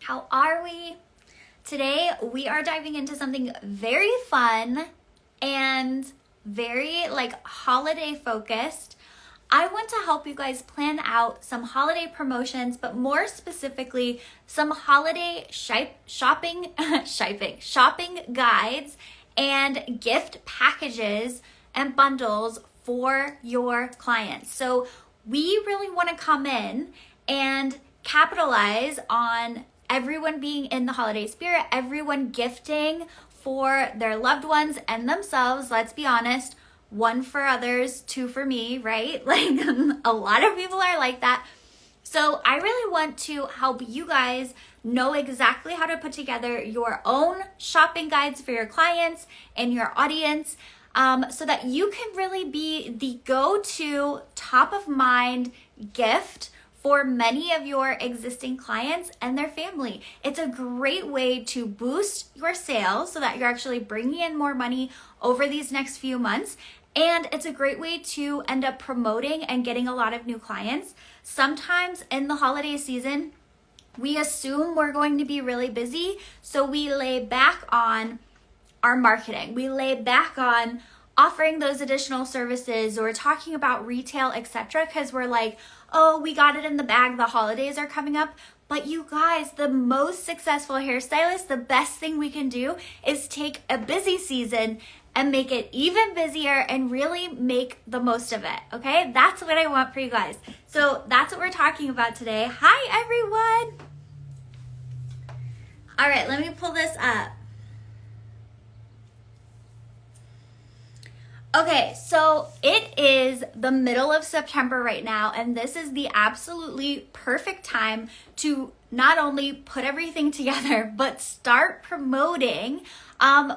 How are we? Today we are diving into something very fun and very holiday focused. I want to help you guys plan out some holiday promotions, but more specifically, some holiday shopping guides and gift packages and bundles for your clients. So we really want to come in and capitalize on everyone being in the holiday spirit, everyone gifting for their loved ones and themselves. Let's be honest, one for others, two for me, right? A lot of people are like that. So I really want to help you guys know exactly how to put together your own shopping guides for your clients and your audience, so that you can really be the go-to top of mind gift for many of your existing clients and their family. It's a great way to boost your sales so that you're actually bringing in more money over these next few months. And it's a great way to end up promoting and getting a lot of new clients. Sometimes in the holiday season, we assume we're going to be really busy, so we lay back on our marketing. We lay back on offering those additional services or talking about retail, etc., because we're like, oh, we got it in the bag, the holidays are coming up. But you guys, the most successful hairstylists, the best thing we can do is take a busy season and make it even busier and really make the most of it, okay? That's what I want for you guys. So that's what we're talking about today. Hi, everyone. All right, let me pull this up. Okay, so it is the middle of September right now, and this is the absolutely perfect time to not only put everything together, but start promoting,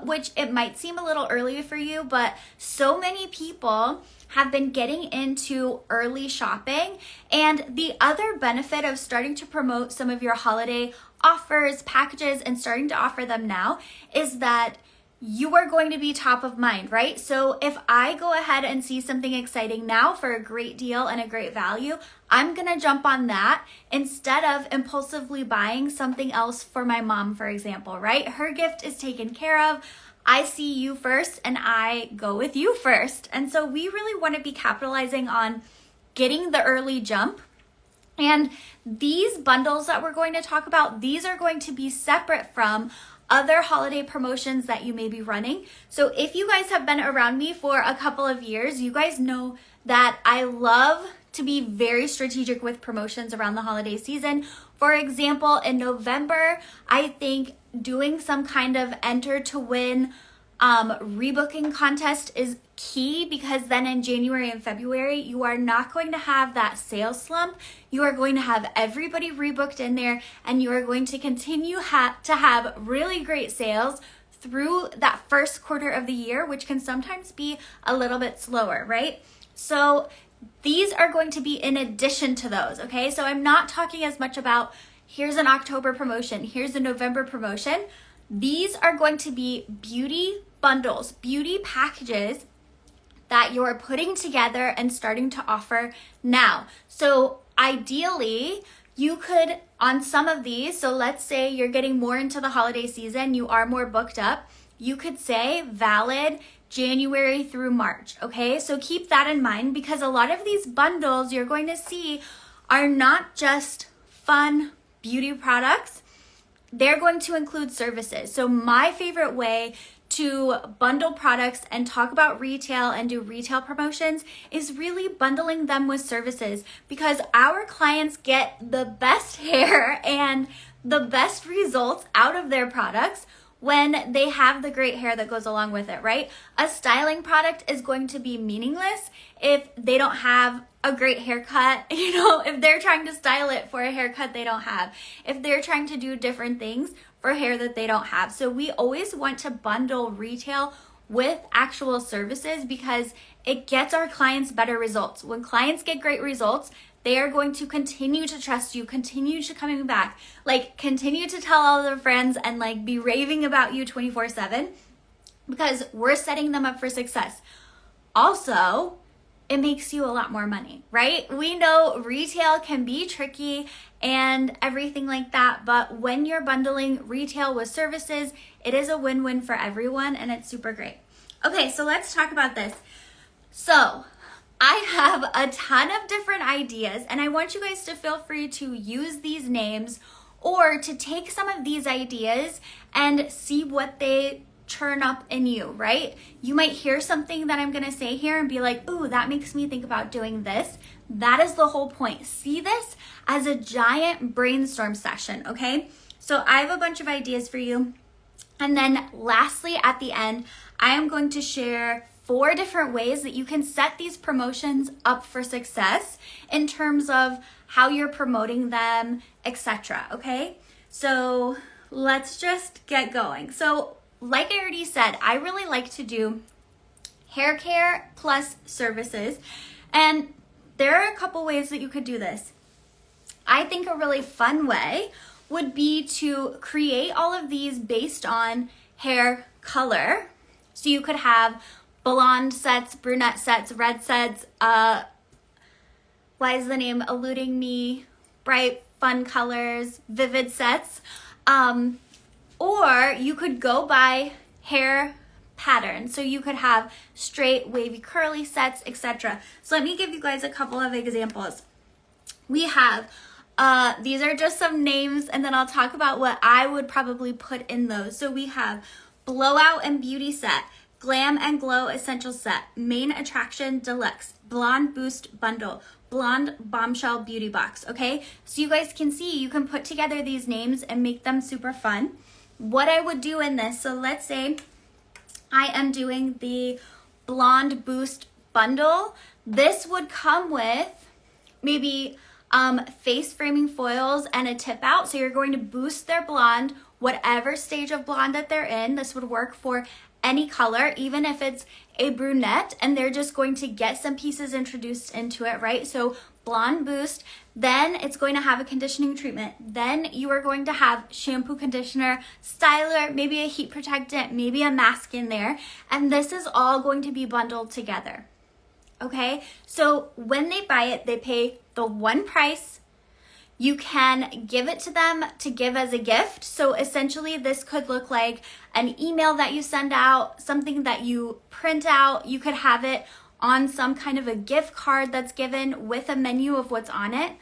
which it might seem a little early for you, but so many people have been getting into early shopping. And the other benefit of starting to promote some of your holiday offers, packages, and starting to offer them now is that you are going to be top of mind, right? So if I go ahead and see something exciting now for a great deal and a great value, I'm gonna jump on that instead of impulsively buying something else for my mom, for example, right? Her gift is taken care of. I see you first and I go with you first. And so we really want to be capitalizing on getting the early jump. And these bundles that we're going to talk about, these are going to be separate from other holiday promotions that you may be running. So if you guys have been around me for a couple of years, you guys know that I love to be very strategic with promotions around the holiday season. For example, in November, I think doing some kind of enter to win rebooking contest is key, because then in January and February, you are not going to have that sales slump. You are going to have everybody rebooked in there, and you are going to continue to have really great sales through that first quarter of the year, which can sometimes be a little bit slower, right? So these are going to be in addition to those, okay? So I'm not talking as much about here's an October promotion, here's a November promotion. These are going to be beauty bundles, beauty packages that you're putting together and starting to offer now. So ideally, you could, on some of these, so let's say you're getting more into the holiday season, you are more booked up, you could say valid January through March, okay? So keep that in mind, because a lot of these bundles you're going to see are not just fun beauty products, they're going to include services. So my favorite way to bundle products and talk about retail and do retail promotions is really bundling them with services, because our clients get the best hair and the best results out of their products when they have the great hair that goes along with it, right? A styling product is going to be meaningless if they don't have a great haircut, if they're trying to style it for a haircut they don't have, if they're trying to do different things for hair that they don't have. So we always want to bundle retail with actual services, because it gets our clients better results. When clients get great results, they are going to continue to trust you, continue to coming back, continue to tell all their friends and be raving about you 24/7, because we're setting them up for success. Also, it makes you a lot more money, right? We know retail can be tricky and everything like that, but when you're bundling retail with services, it is a win-win for everyone and it's super great. Okay, so let's talk about this. So I have a ton of different ideas and I want you guys to feel free to use these names or to take some of these ideas and see what they churn up in you, right? You might hear something that I'm gonna say here and be like, ooh, that makes me think about doing this. That is the whole point. See this as a giant brainstorm session, okay? So I have a bunch of ideas for you. And then lastly, at the end, I am going to share 4 different ways that you can set these promotions up for success in terms of how you're promoting them, etc. Okay? So let's just get going. So like I already said, I really like to do hair care plus services. And there are a couple ways that you could do this. I think a really fun way would be to create all of these based on hair color. So you could have blonde sets, brunette sets, red sets, why is the name eluding me? Bright, fun colors, vivid sets. Or you could go by hair pattern. So you could have straight, wavy, curly sets, etc. So let me give you guys a couple of examples. We have, these are just some names and then I'll talk about what I would probably put in those. So we have Blowout and Beauty Set, Glam and Glow Essential Set, Main Attraction Deluxe, Blonde Boost Bundle, Blonde Bombshell Beauty Box, okay? So you guys can see, you can put together these names and make them super fun. What I would do in this, so let's say I am doing the Blonde Boost Bundle. This would come with maybe face framing foils and a tip out. So you're going to boost their blonde, whatever stage of blonde that they're in. This would work for any color, even if it's a brunette and they're just going to get some pieces introduced into it, right? So blonde boost, then it's going to have a conditioning treatment. Then you are going to have shampoo, conditioner, styler, maybe a heat protectant, maybe a mask in there. And this is all going to be bundled together. Okay, so when they buy it, they pay the one price. You can give it to them to give as a gift. So essentially this could look like an email that you send out, something that you print out. You could have it on some kind of a gift card that's given with a menu of what's on it.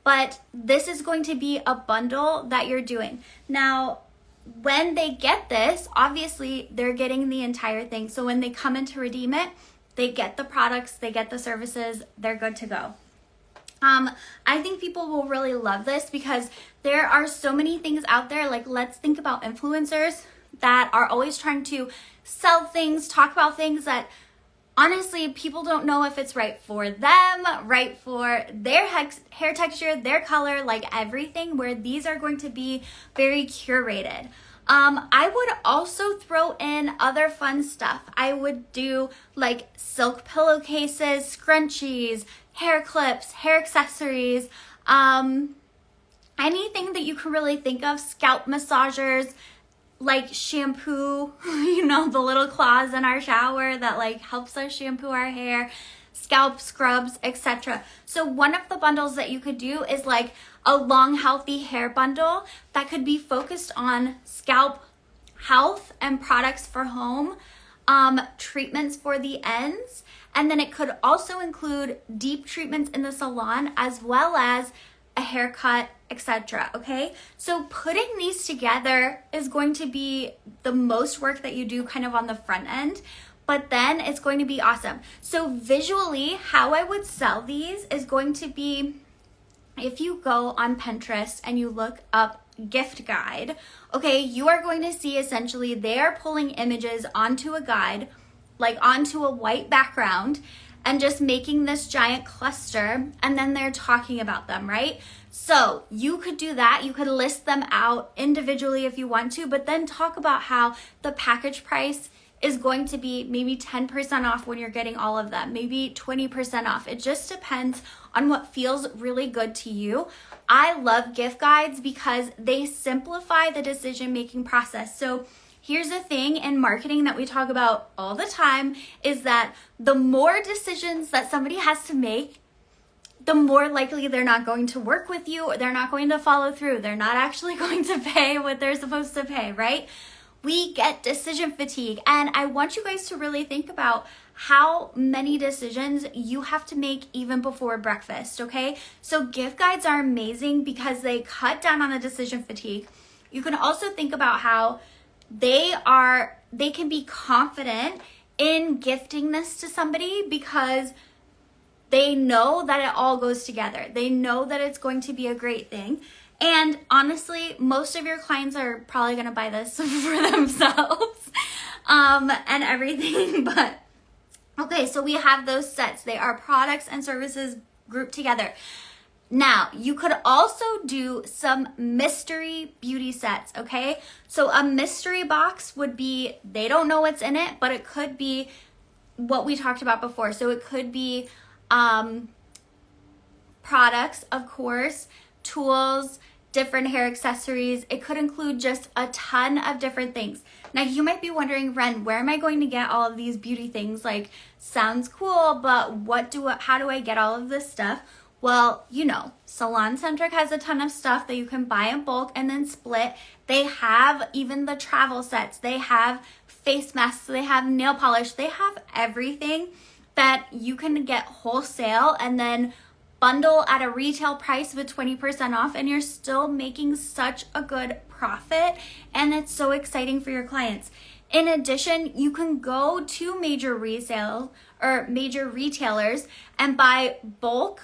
But this is going to be a bundle that you're doing. Now, when they get this, obviously they're getting the entire thing. So when they come in to redeem it, they get the products, they get the services, they're good to go. I think people will really love this because there are so many things out there. Like, let's think about influencers that are always trying to sell things, talk about things that honestly people don't know if it's right for them, right for their hair texture, their color, like everything, where these are going to be very curated. I would also throw in other fun stuff. I would do like silk pillowcases, scrunchies, hair clips, hair accessories, anything that you can really think of, scalp massagers, like shampoo, you know, the little claws in our shower that like helps us shampoo our hair, scalp scrubs, etc. So one of the bundles that you could do is like a long healthy hair bundle that could be focused on scalp health and products for home, treatments for the ends, and then it could also include deep treatments in the salon as well as a haircut, etc. Okay, so putting these together is going to be the most work that you do kind of on the front end, but then it's going to be awesome. So visually, how I would sell these is going to be, if you go on Pinterest and you look up gift guide, okay, you are going to see essentially they are pulling images onto a guide, like onto a white background, and just making this giant cluster, and then they're talking about them, right? So you could do that. You could list them out individually if you want to, but then talk about how the package price is going to be maybe 10% off when you're getting all of them, maybe 20% off. It just depends on what feels really good to you. I love gift guides because they simplify the decision-making process. So Here's the thing in marketing that we talk about all the time is that the more decisions that somebody has to make, the more likely they're not going to work with you, or they're not going to follow through. They're not actually going to pay what they're supposed to pay, right? We get decision fatigue. And I want you guys to really think about how many decisions you have to make even before breakfast, okay? So gift guides are amazing because they cut down on the decision fatigue. You can also think about how they can be confident in gifting this to somebody because they know that it all goes together. They know that it's going to be a great thing. And honestly, most of your clients are probably going to buy this for themselves and everything. But okay, so we have those sets. They are products and services grouped together. Now, you could also do some mystery beauty sets, okay? So a mystery box would be, they don't know what's in it, but it could be what we talked about before. So it could be products, of course, tools, different hair accessories. It could include just a ton of different things. Now you might be wondering, Ren, where am I going to get all of these beauty things? Like, sounds cool, but how do I get all of this stuff? Well, you know, Salon Centric has a ton of stuff that you can buy in bulk and then split. They have even the travel sets. They have face masks. They have nail polish. They have everything that you can get wholesale and then bundle at a retail price with 20% off, and you're still making such a good profit, and it's so exciting for your clients. In addition, you can go to major resale or major retailers and buy bulk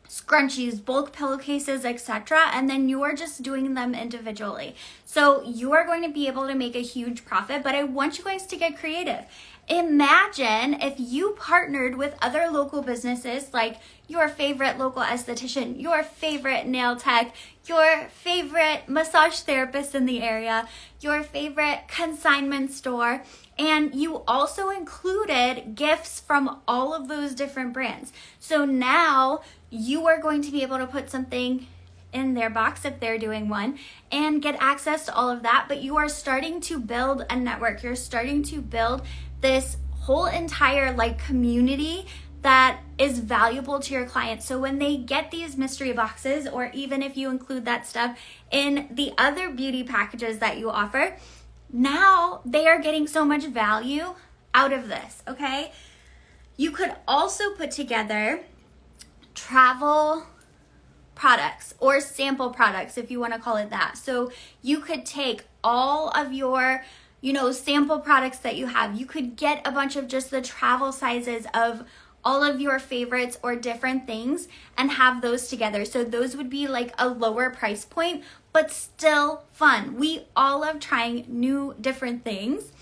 scrunchies, bulk pillowcases, etc., and then you are just doing them individually. So you are going to be able to make a huge profit, but I want you guys to get creative. Imagine if you partnered with other local businesses, like your favorite local esthetician, your favorite nail tech, your favorite massage therapist in the area, your favorite consignment store, and you also included gifts from all of those different brands. So now you are going to be able to put something in their box if they're doing one and get access to all of that, but you are starting to build a network. You're starting to build this whole entire community that is valuable to your clients. So when they get these mystery boxes, or even if you include that stuff in the other beauty packages that you offer, now they are getting so much value out of this, okay? You could also put together travel products or sample products, if you want to call it that. So you could take all of your sample products that you have. You could get a bunch of just the travel sizes of all of your favorites or different things and have those together. So those would be like a lower price point, but still fun. We all love trying new different things.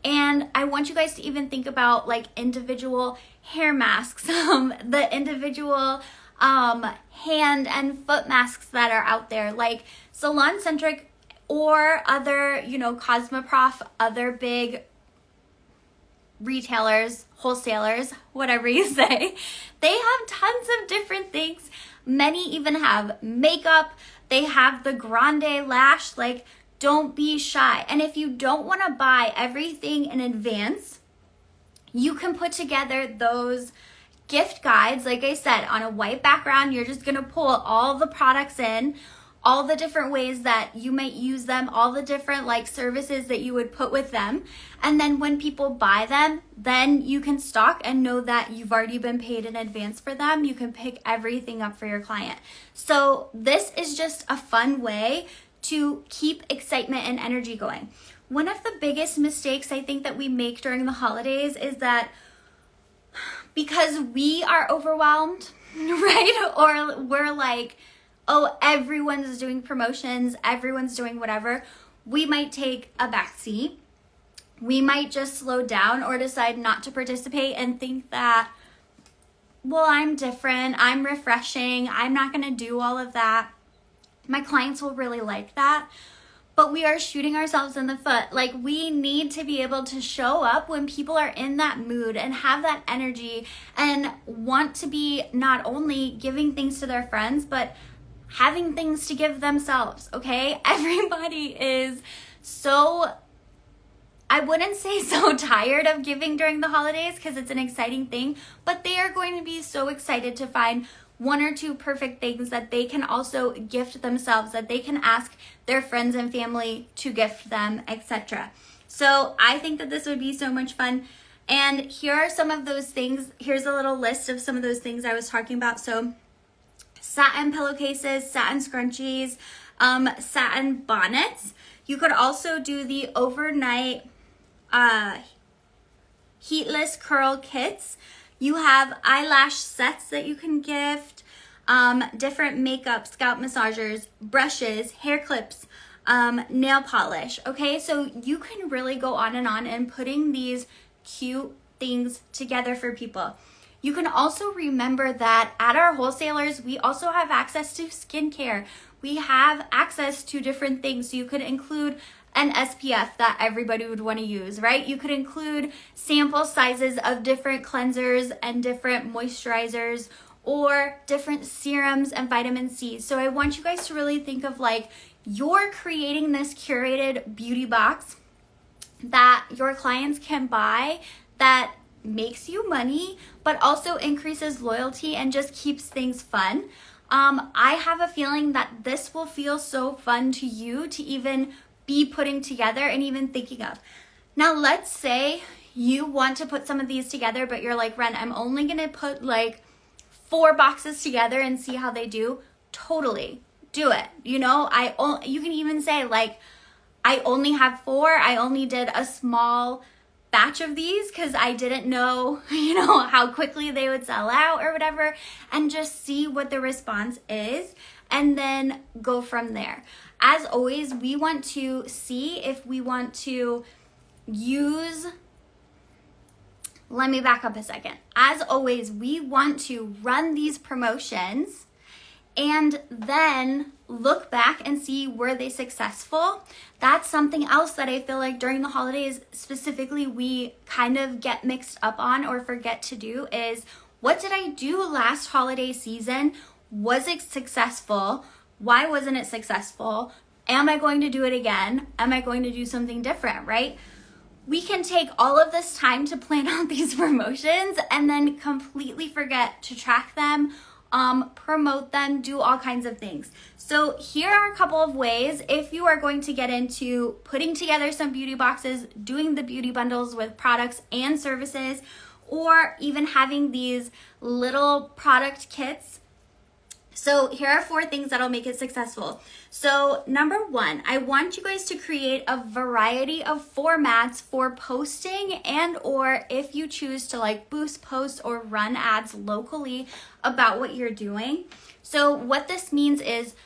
And I want you guys to even think about individual hair masks, the individual hand and foot masks that are out there, like Salon Centric or other, Cosmoprof, other big retailers, wholesalers, whatever you say. They have tons of different things. Many even have makeup. They have the grande lash. Don't be shy. And if you don't want to buy everything in advance, you can put together those gift guides, like I said, on a white background. You're just going to pull all the products in, all the different ways that you might use them, all the different services that you would put with them. And then when people buy them, then you can stock and know that you've already been paid in advance for them. You can pick everything up for your client. So this is just a fun way to keep excitement and energy going. One of the biggest mistakes I think that we make during the holidays is that because we are overwhelmed, right? Or we're like, oh, everyone's doing promotions, everyone's doing whatever. We might take a backseat. We might just slow down or decide not to participate and think that, well, I'm different, I'm refreshing, I'm not gonna do all of that. My clients will really like that. But we are shooting ourselves in the foot. We need to be able to show up when people are in that mood and have that energy and want to be not only giving things to their friends, but having things to give themselves, okay? Everybody is so I wouldn't say so tired of giving during the holidays because it's an exciting thing, but they are going to be so excited to find one or two perfect things that they can also gift themselves, that they can ask their friends and family to gift them, etc. So I think that this would be so much fun. And here are some of those things. Here's a little list of some of those things I was talking about. So satin pillowcases, satin scrunchies, satin bonnets. You could also do the overnight heatless curl kits. You have eyelash sets that you can gift, different makeup, scalp massagers, brushes, hair clips, nail polish. Okay, so you can really go on and putting these cute things together for people. You can also remember that at our wholesalers, we also have access to skincare. We have access to different things. So you could include an SPF that everybody would want to use, right? You could include sample sizes of different cleansers and different moisturizers or different serums and vitamin C. So I want you guys to really think of like you're creating this curated beauty box that your clients can buy that makes you money, but also increases loyalty and just keeps things fun. I have a feeling that this will feel so fun to you to even be putting together and even thinking of. Now, let's say you want to put some of these together, but you're like, Ren, I'm only gonna put like 4 boxes together and see how they do. Totally, do it. You know, you can even say like, I only have 4. I only did a small batch of these because I didn't know, how quickly they would sell out or whatever, and just see what the response is and then go from there. As always, we want to see if we want to use, let me back up a second. As always, we want to run these promotions and then look back and see were they successful. That's something else that I feel like during the holidays specifically we kind of get mixed up on or forget to do is, what did I do last holiday season? Was it successful? Why wasn't it successful? Am I going to do it again? Am I going to do something different, right? We can take all of this time to plan out these promotions and then completely forget to track them, promote them, do all kinds of things. So here are a couple of ways if you are going to get into putting together some beauty boxes, doing the beauty bundles with products and services, or even having these little product kits. So here are 4 things that'll make it successful. So number 1, I want you guys to create a variety of formats for posting and or if you choose to like boost posts or run ads locally about what you're doing. So what this means is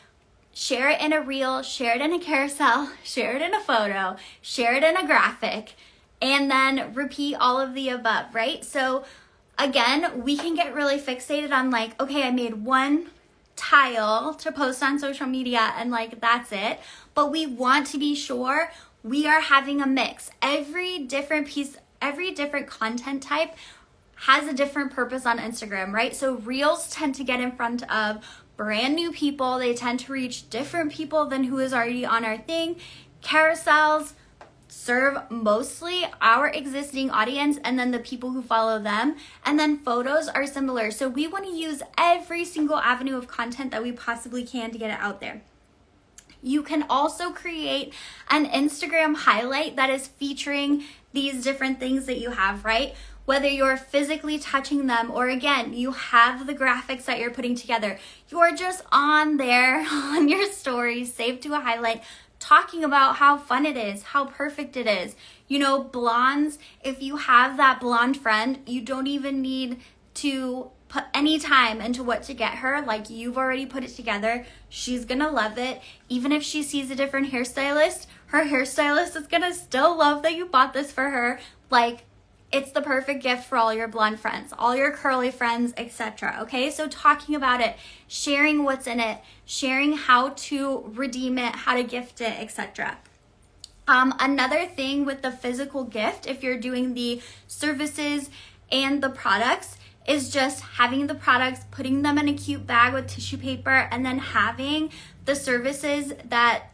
share it in a reel, share it in a carousel, share it in a photo, share it in a graphic, and then repeat all of the above, right? So again, we can get really fixated on like, okay, I made one tile to post on social media and like that's it, but we want to be sure we are having a mix. Every different content type has a different purpose on Instagram, right? So reels tend to get in front of brand new people. They tend to reach different people than who is already on our thing. Carousels serve mostly our existing audience and then the people who follow them. And then photos are similar. So we want to use every single avenue of content that we possibly can to get it out there. You can also create an Instagram highlight that is featuring these different things that you have, right? Whether you're physically touching them or again, you have the graphics that you're putting together. You're just on there on your stories, saved to a highlight, talking about how fun it is, how perfect it is. Blondes, if you have that blonde friend, you don't even need to put any time into what to get her. Like you've already put it together. She's gonna love it. Even if she sees a different hairstylist, her hairstylist is gonna still love that you bought this for her. Like it's the perfect gift for all your blonde friends, all your curly friends, etc. Okay, so talking about it, sharing what's in it, sharing how to redeem it, how to gift it, etc. Another thing with the physical gift, if you're doing the services and the products, is just having the products, putting them in a cute bag with tissue paper, and then having the services that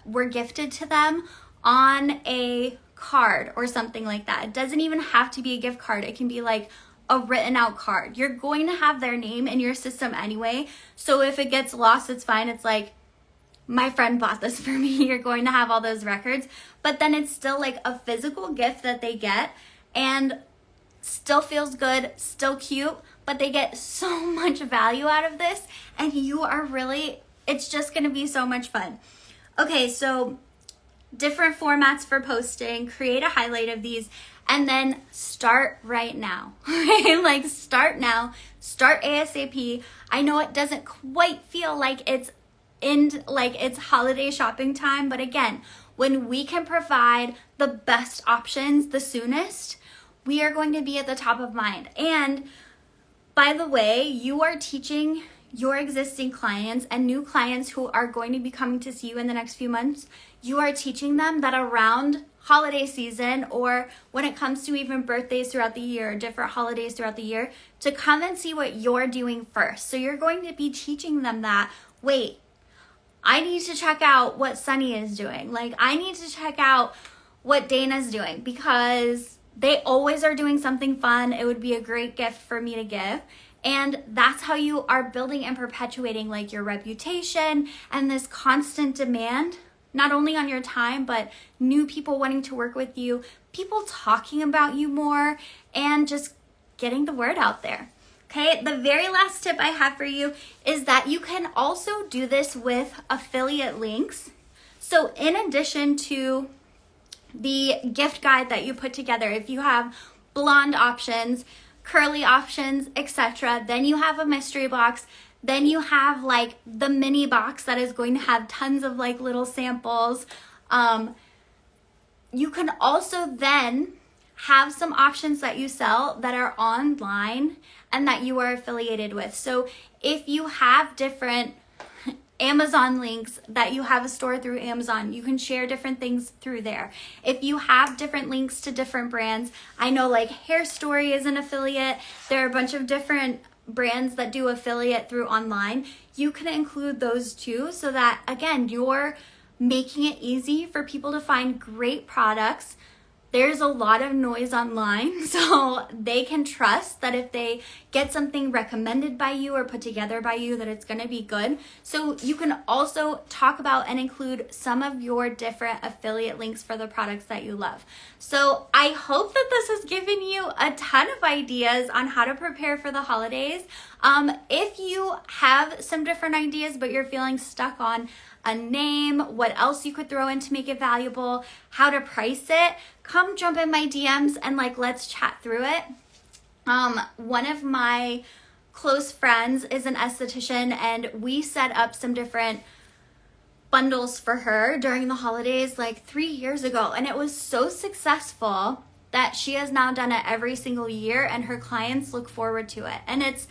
were gifted to them on a card or something like that. It doesn't even have to be a gift card. It can be like a written out card. You're going to have their name in your system anyway. So if it gets lost, it's fine. It's like, my friend bought this for me. You're going to have all those records, but then it's still like a physical gift that they get and still feels good, still cute, but they get so much value out of this, and you are really, it's just going to be so much fun. Okay, so different formats for posting, create a highlight of these, and then start right now. Right? Like start now, start ASAP. I know it doesn't quite feel like it's holiday shopping time, but again, when we can provide the best options the soonest, we are going to be at the top of mind. And by the way, you are teaching your existing clients and new clients who are going to be coming to see you in the next few months, you are teaching them that around holiday season, or when it comes to even birthdays throughout the year, different holidays throughout the year, to come and see what you're doing first. So you're going to be teaching them that, wait, I need to check out what Sunny is doing. Like, I need to check out what Dana's doing, because they always are doing something fun. It would be a great gift for me to give. And that's how you are building and perpetuating like your reputation and this constant demand, not only on your time, but new people wanting to work with you, people talking about you more, and just getting the word out there. Okay, the very last tip I have for you is that you can also do this with affiliate links. So in addition to the gift guide that you put together, if you have blonde options, curly options, etc., then you have a mystery box, then you have like the mini box that is going to have tons of like little samples. You can also then have some options that you sell that are online and that you are affiliated with. So if you have different Amazon links that you have a store through Amazon, you can share different things through there. If you have different links to different brands, I know like Hair Story is an affiliate. There are a bunch of different brands that do affiliate through online. You can include those too, so that again, you're making it easy for people to find great products. There's a lot of noise online, so they can trust that if they get something recommended by you or put together by you, that it's gonna be good. So you can also talk about and include some of your different affiliate links for the products that you love. So I hope that this has given you a ton of ideas on how to prepare for the holidays. If you have some different ideas, but you're feeling stuck on a name, what else you could throw in to make it valuable, how to price it, come jump in my DMs and like, let's chat through it. One of my close friends is an esthetician, and we set up some different bundles for her during the holidays like 3 years ago. And it was so successful that she has now done it every single year, and her clients look forward to it. And it's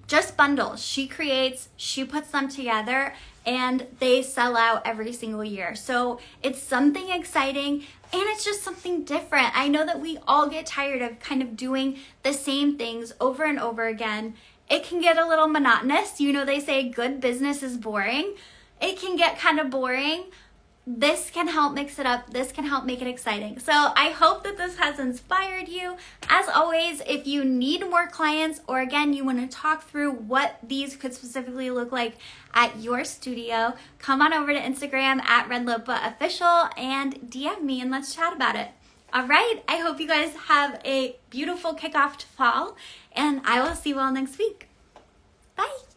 just bundles. She creates, she puts them together, and they sell out every single year. So it's something exciting, and it's just something different. I know that we all get tired of kind of doing the same things over and over again. It can get a little monotonous. You know, they say good business is boring. It can get kind of boring. This can help mix it up. This can help make it exciting. So I hope that this has inspired you. As always, if you need more clients, or again, you want to talk through what these could specifically look like at your studio, come on over to Instagram at Ren Lopa Official and DM me and let's chat about it. All right, I hope you guys have a beautiful kickoff to fall, and I will see you all next week. Bye.